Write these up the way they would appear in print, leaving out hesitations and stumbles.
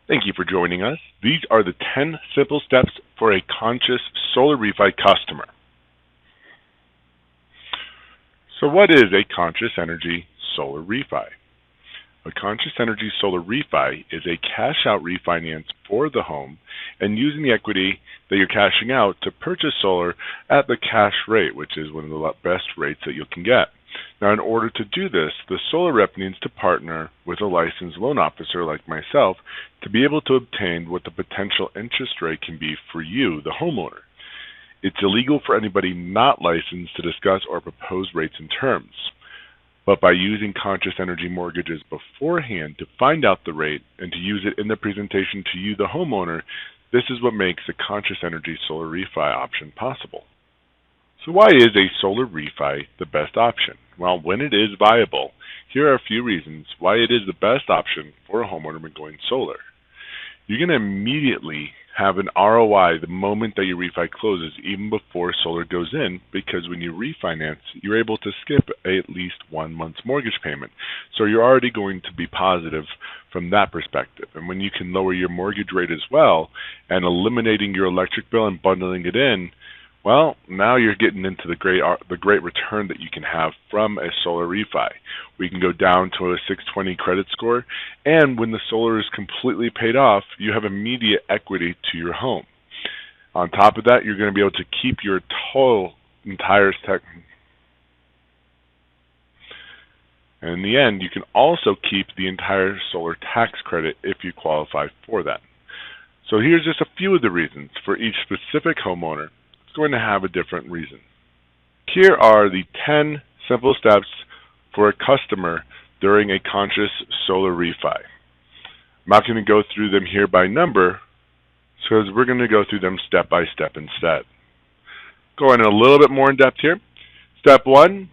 Thank you for joining us. These are the 10 simple steps for a conscious solar refi customer. So what is a conscious energy solar refi? A conscious energy solar refi is a cash out refinance for the home and using the equity that you're cashing out to purchase solar at the cash rate, which is one of the best rates that you can get. Now, in order to do this, the solar rep needs to partner with a licensed loan officer like myself to be able to obtain what the potential interest rate can be for you, the homeowner. It's illegal for anybody not licensed to discuss or propose rates and terms. But by using conscious energy mortgages beforehand to find out the rate and to use it in the presentation to you, the homeowner, this is what makes a conscious energy solar refi option possible. So why is a solar refi the best option? Well, when it is viable, here are a few reasons why it is the best option for a homeowner when going solar. You're going to immediately have an ROI the moment that your refi closes, even before solar goes in, because when you refinance, you're able to skip at least 1 month's mortgage payment. So you're already going to be positive from that perspective. And when you can lower your mortgage rate as well, and eliminating your electric bill and bundling it in, well, now you're getting into the great return that you can have from a solar refi. We can go down to a 620 credit score, and when the solar is completely paid off, you have immediate equity to your home. On top of that, you're going to be able to keep your entire and in the end, you can also keep the entire solar tax credit if you qualify for that. So here's just a few of the reasons for each specific homeowner. Going to have a different reason. Here are the 10 simple steps for a customer during a conscious solar refi. I'm not going to go through them here by number, because we're going to go through them step by step instead. Going a little bit more in depth here. Step 1,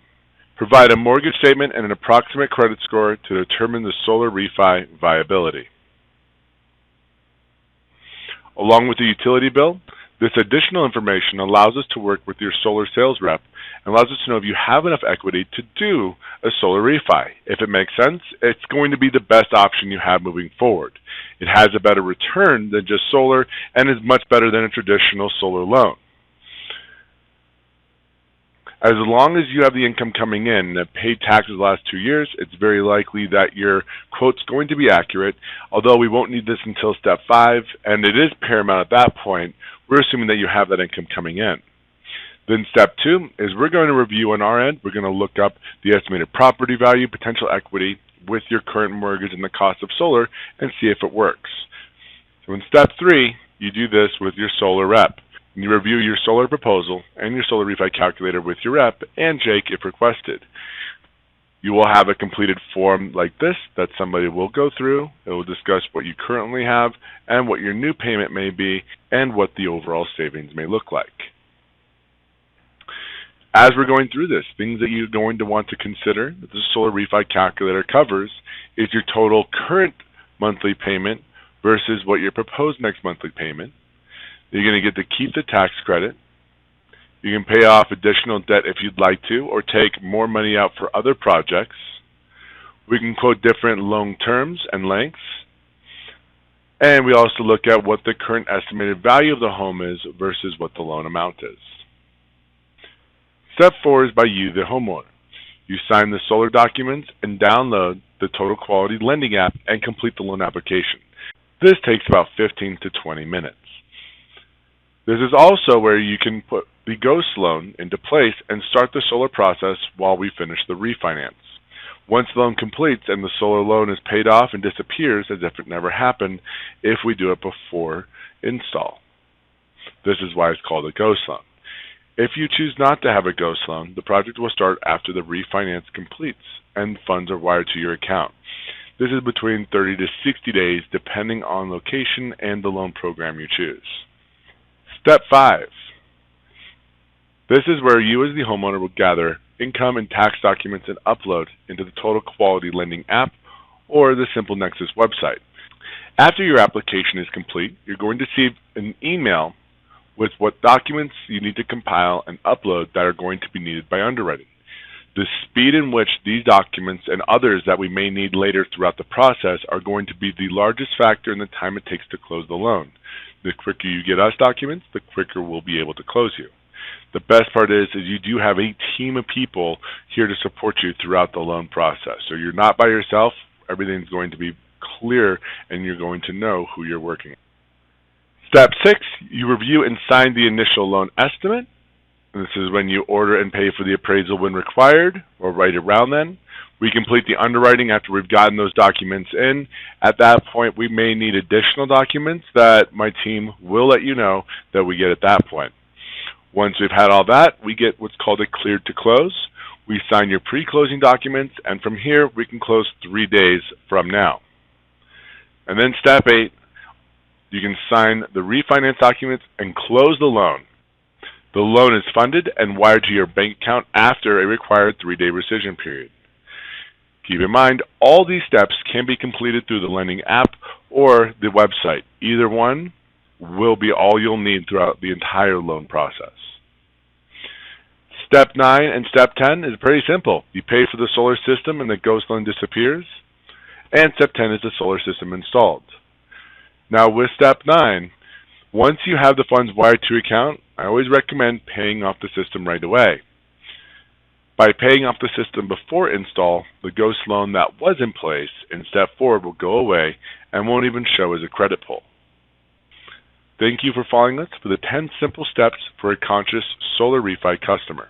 provide a mortgage statement and an approximate credit score to determine the solar refi viability. Along with the utility bill, this additional information allows us to work with your solar sales rep and allows us to know if you have enough equity to do a solar refi. If it makes sense, it's going to be the best option you have moving forward. It has a better return than just solar and is much better than a traditional solar loan. As long as you have the income coming in and have paid taxes the last 2 years, it's very likely that your quote's going to be accurate, although we won't need this until step 5, and it is paramount at that point. We're assuming that you have that income coming in. Then step 2 is we're going to review on our end. We're going to look up the estimated property value, potential equity with your current mortgage and the cost of solar and see if it works. So in step 3, you do this with your solar rep. You review your solar proposal and your solar refi calculator with your rep and Jake if requested. You will have a completed form like this that somebody will go through. It will discuss what you currently have and what your new payment may be and what the overall savings may look like. As we're going through this, things that you're going to want to consider that the solar refi calculator covers is your total current monthly payment versus what your proposed next monthly payment. You're going to get to keep the tax credit. You can pay off additional debt if you'd like to, or take more money out for other projects. We can quote different loan terms and lengths. And we also look at what the current estimated value of the home is versus what the loan amount is. Step 4 is by you, the homeowner. You sign the solar documents and download the Total Quality Lending app and complete the loan application. This takes about 15 to 20 minutes. This is also where you can put the ghost loan into place and start the solar process while we finish the refinance. Once the loan completes and the solar loan is paid off and disappears as if it never happened if we do it before install. This is why it's called a ghost loan. If you choose not to have a ghost loan, the project will start after the refinance completes and funds are wired to your account. This is between 30 to 60 days depending on location and the loan program you choose. Step 5. This is where you as the homeowner will gather income and tax documents and upload into the Total Quality Lending app or the Simple Nexus website. After your application is complete, you're going to receive an email with what documents you need to compile and upload that are going to be needed by underwriting. The speed in which these documents and others that we may need later throughout the process are going to be the largest factor in the time it takes to close the loan. The quicker you get us documents, the quicker we'll be able to close you. The best part is you do have a team of people here to support you throughout the loan process. So you're not by yourself. Everything's going to be clear, and you're going to know who you're working with. Step 6, you review and sign the initial loan estimate. And this is when you order and pay for the appraisal when required, or right around then. We complete the underwriting after we've gotten those documents in. At that point, we may need additional documents that my team will let you know that we get at that point. Once we've had all that, we get what's called a cleared to close. We sign your pre-closing documents, and from here, we can close 3 days from now. And then step 8, you can sign the refinance documents and close the loan. The loan is funded and wired to your bank account after a required 3-day rescission period. Keep in mind, all these steps can be completed through the lending app or the website. Either one will be all you'll need throughout the entire loan process. Step 9 and Step 10 is pretty simple. You pay for the solar system and the ghost loan disappears. And Step 10 is the solar system installed. Now with Step 9, once you have the funds wired to your account, I always recommend paying off the system right away. By paying off the system before install, the ghost loan that was in place in Step 4 will go away and won't even show as a credit pull. Thank you for following us for the 10 simple steps for a conscious solar refi customer.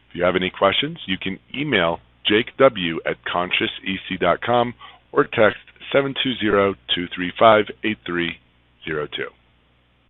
If you have any questions, you can email jakew@consciousec.com or text 720-235-8302.